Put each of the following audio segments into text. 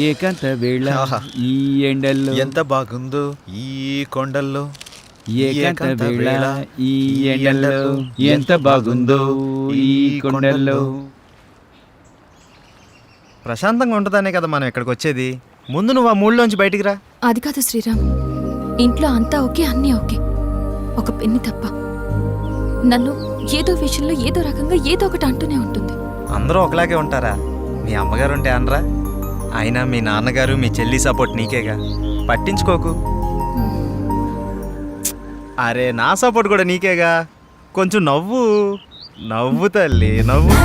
ఏకాంత వేళ ఈ ఎండల్లో ఎంత బాగుందో ఈ కొండల్లో. ఏకాంత వేళ ఈ ఎండల్లో ఎంత బాగుందో ఈ కొండల్లో. ప్రశాంతంగా ఉంటుందనే కదా మనం ఇక్కడికి వచ్చేది. ముందు నువ్వు ఆ మూడులోంచి బయటికి రా. అది కాదు శ్రీరామ్, ఇంట్లో అంతా ఓకే, అన్నీ ఓకే, ఒక పెన్ని తప్ప. నన్ను ఏదో విషయంలో ఏదో రకంగా ఏదో ఒకటి అంటూనే ఉంటుంది. అందరూ ఒకలాగే ఉంటారా? మీ అమ్మగారు ఉంటే అనరా? అయినా మీ నాన్నగారు మీ చెల్లి సపోర్ట్ నీకేగా, పట్టించుకోకు. అరే నా సపోర్ట్ కూడా నీకేగా. కొంచెం నవ్వు నవ్వు తల్లి నవ్వు.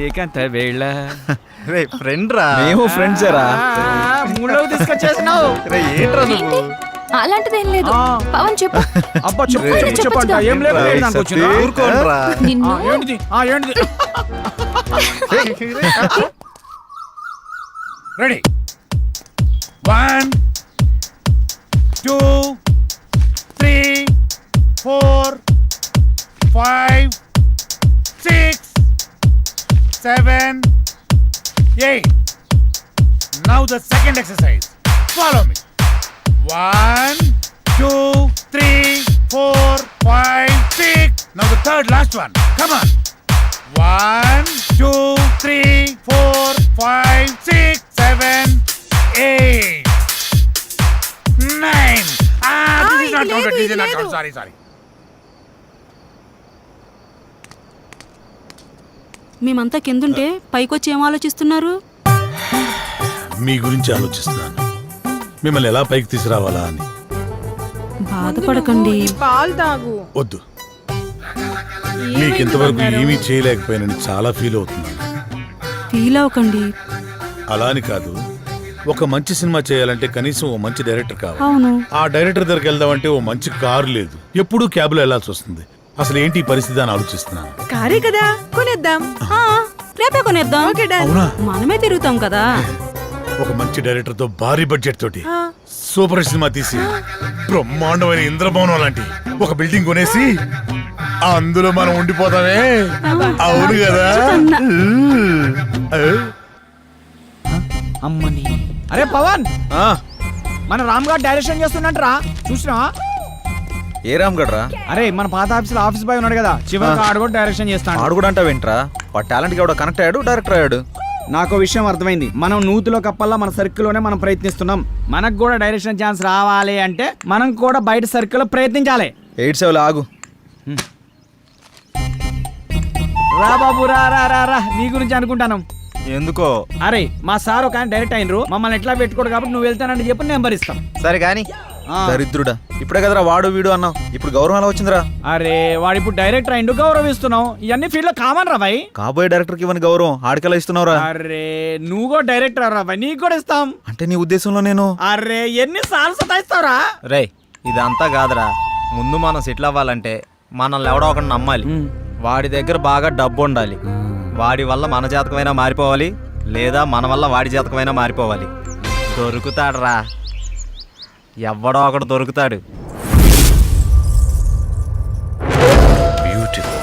ఏకాంత వేళ రే ఫ్రెండ్ రా. మేము ఫ్రెండ్స్ రా. మూడవ తీసుకొచ్చేసినావు. రే ఏంట్రా నువ్వు? అలాంటిదేం లేదు. పవన్ చెప్పు. అబ్బా చెప్పు చెప్పండి. ఏం లేదు దానికి వచ్చినా. ఊరుకోండ్రా. నిన్ను ఏంటిది ఏంటిది? Ready 1 2 3 4 5 6 7 8. Now the second exercise. Follow me. 1 2 3 4 5 6. Now the third last one. Come on. 1 2 3 4 5 6 7 8 9. This is not counted. This is not counted. Sorry. మేమంతా కిందుంటే పైకొచ్చి ఏం ఆలోచిస్తున్నారు? మీ గురించి ఆలోచిస్తున్నాను, మిమ్మల్ని ఎలా పైకి తీసుకురావాలా అని. బాధపడకండి, పాలు తాగు. వద్దు, మీకు ఇంతవరకు ఏమీ చేయలేకపోయానని చాలా ఫీల్ అవుతున్నాను. ఫీల్ అవ్వకండి. అలా అని కాదు, ఒక మంచి సినిమా చేయాలంటే కనీసం ఓ మంచి డైరెక్టర్ కావాలి. అవును, ఆ డైరెక్టర్ దగ్గరికి వెళ్దామంటే ఓ మంచి కారు లేదు, ఎప్పుడూ క్యాబ్లో వెళ్లాల్సి వస్తుంది. అసలు ఏంటి ఈ పరిస్థితి అని ఆలోచిస్తున్నాను. కారే కదా, కొనేద్దాం. రేపే కొనేద్దాం. Okay dad. అవునా? మనమే తిరుగుతాం కదా. ఒక మంచి డైరెక్టర్ తో భారీ బడ్జెట్ తోటి సూపర్ సినిమా తీసి బ్రహ్మాండమైన ఇంద్రభవనం లాంటి ఒక బిల్డింగ్ కొనేసి అందులో మనం ఉండిపోతామే. అవును కదా? అమ్మని. అరే పవన్, మన రామ్ గారు డైరెక్షన్ చేస్తున్నట్రా, చూసినా? ఏ రామ్ గడ్రా? అరే మన పాత ఆఫీస్ బాయ్ ఉన్నాడు కదా, చివరికి ఆడు కూడా డైరెక్షన్ చేస్తాడు. ఆడు కూడా అంటా వింట్రా, వాడు టాలెంట్ కి ఎవడో కనెక్ట్ అయ్యాడు, డైరెక్టర్ అయ్యాడు. నాకు విషయం అర్థమైంది. మనం నూతిలో కప్పల్లా మన సర్కిల్లోనే మనం ప్రయత్నిస్తున్నాం. మనకు కూడా డైరెక్షన్ ఛాన్స్ రావాలి అంటే మనం కూడా బయట సర్కిల్లో ప్రయత్నించాలి. 87 ఆగు. రా బాబు రా రా రా రా, నీ గురించి అనుకుంటాను. ఎందుకో? అరే మా సార్ ఒక డైరెక్ట్ అయినరు, మమ్మల్ని ఎట్లా పెట్టుకోడు కాబట్టి నువ్వు వెళ్తానని చెప్పి నెంబర్ ఇస్తాం. సరే కానీ దరిద్రుడా, ఇప్పుడే కదరా వాడు వీడు అన్నావు, ఇప్పుడు గౌరవం ఎలా వచ్చిందిరా? అరే వాడు ఇప్పుడు డైరెక్టర్ అయిండు, గౌరవిస్తున్నావు. ఇవన్నీ ఫీల్డ్ లో కామన్ రా భాయ్. కాబోయే డైరెక్టర్ కి ఇవ్వని గౌరవం ఆడికెలా ఇస్తున్నావురా? అరే నువ్వు కూడా డైరెక్టర్ రా భాయ్, నీకు కూడా ఇస్తాం. అంటే నీ ఉద్దేశంలో నేను అరే ఎన్ని సార్లు సతాయిస్తావురా? రే ఇదంతా కాదురా. ముందు మనం సెటిల్ అవ్వాలంటే మనల్ని ఎవడో ఒకటి నమ్మాలి. వాడి దగ్గర బాగా డబ్బు ఉండాలి. వాడి వల్ల మన జాతకమైనా మారిపోవాలి, లేదా మన వల్ల వాడి జాతకమైనా మారిపోవాలి. దొరుకుతాడురా, ఎవడో ఒకడు దొరుకుతాడు. బ్యూటిఫుల్,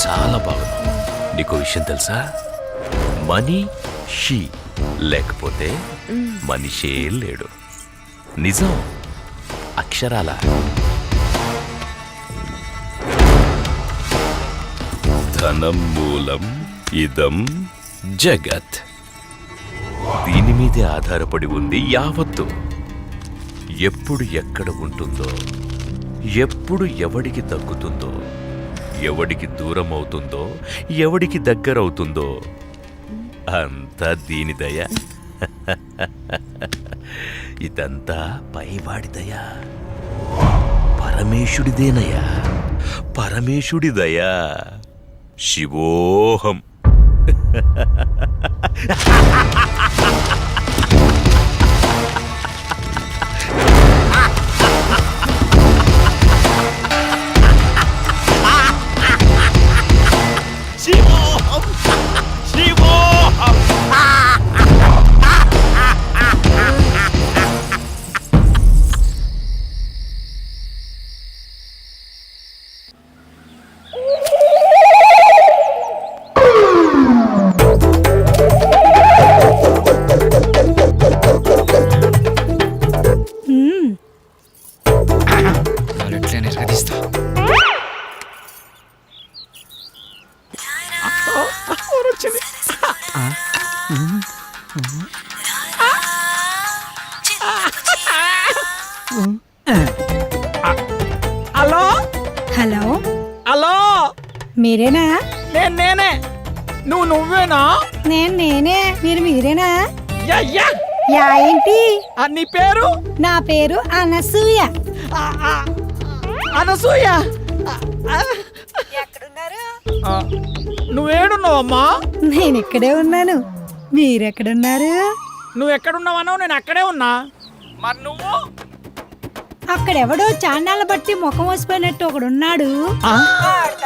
చాలా బాగుంది. నీకు విషయం తెలుసా? మనిషి లేకపోతే మనిషే లేడు. నిజం, అక్షరాల. ధనం మూలం ఇదం జగత్. దీని మీదే ఆధారపడి ఉంది యావత్తు. ఎప్పుడు ఎక్కడ ఉంటుందో, ఎప్పుడు ఎవడికి దక్కుతుందో, ఎవడికి దూరం అవుతుందో, ఎవడికి దగ్గరవుతుందో అంతా దీని దయ. ఇదంతా పైవాడి దయ, పరమేశుడిదేనయ్యా, పరమేశుడి దయ. శివోహం. హలో హలో హలో మీరేనా? నేనే నువ్వేనా? నేనే. మీరేనా? యా యా యా ఏంటి? నీ పేరు? నా పేరు అనసూయ. ఆ, ఆ, అనసూయ. ఎక్కడున్నారు? నువ్వేడున్నావమ్మా? నేను ఇక్కడే ఉన్నాను. మీరెక్కడున్నారు? నువ్వు ఎక్కడున్నావనో నేను అక్కడే ఉన్నా. మరి నువ్వు? అక్కడెవడో చాండాల బట్టి ముఖం వసిపోయినట్టు ఒకడున్నాడు. ఆ?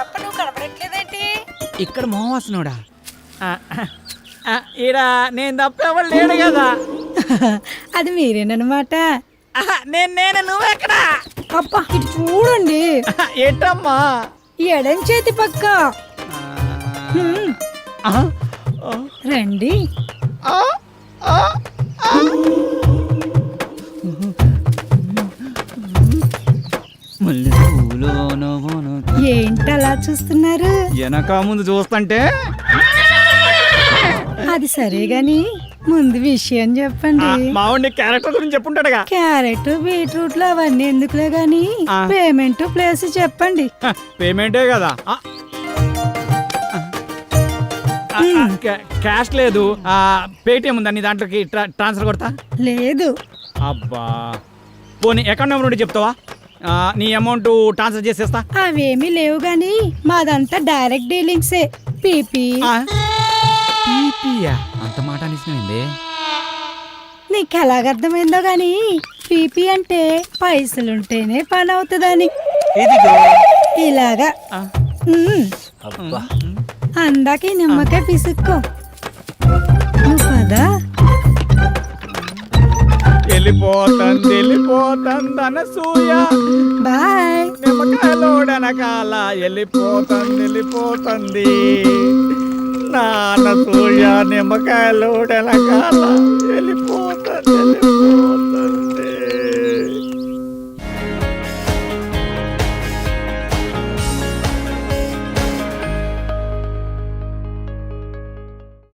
తప్ప నువ్వు కనపడట్లేదేంటి? ఇక్కడ మోహవాసనుడా? ఈడ నేను తప్ప ఎవరు లేడు కదా. అది మీరేనమాట. నేనే నువ్వెక్కడా? అబ్బా ఇటు చూడండి. ఏంటమ్మా? ఎడం చేతి పక్క. హ్మ్. రండి. ఏంటలా చూస్తున్నారు? వెనక ముందు చూస్తుంటే అది సరే గాని ముందు విషయం చెప్పండి. మావాడి క్యారెక్టర్ గురించి చెప్పుంటాడుగా. క్యారెట్ బీట్రూట్లు అవన్నీ ఎందుకులే గాని పేమెంట్ ప్లేస్ చెప్పండి. పేమెంటే కదా. క్యాష్ లేదు. పేటిఎం ఉందా నీ దాంట్లోకి? ట్రాన్స్ఫర్ కొడతా. లేదు. అబ్బా పోనీ అకౌంట్ నెంబర్ ఉంటే చెప్తావా? నీ అమౌంట్ ట్రాన్స్ఫర్ చేసేస్తా. అవేమీ లేవు గాని మాదంతా డైరెక్ట్ డీలింగ్సే. పీపీ. అంత మాట అనిసినైంది. నీకు ఎలాగర్థమైందో గాని పీపీ అంటే పైసలుంటేనే పని అవుతుందని. ఇలాగా. అందాక ఈ నిమ్మకాయ పిసుక్కో. నువ్వు పదా. వెళ్ళిపోతుంది అనసూయ. బాయ్. నిమ్మకాయలోడనకాల వెళ్ళిపోతుంది. నా అనసూయ నిమ్మకాయలోడనకాల వెళ్ళిపోతుంది.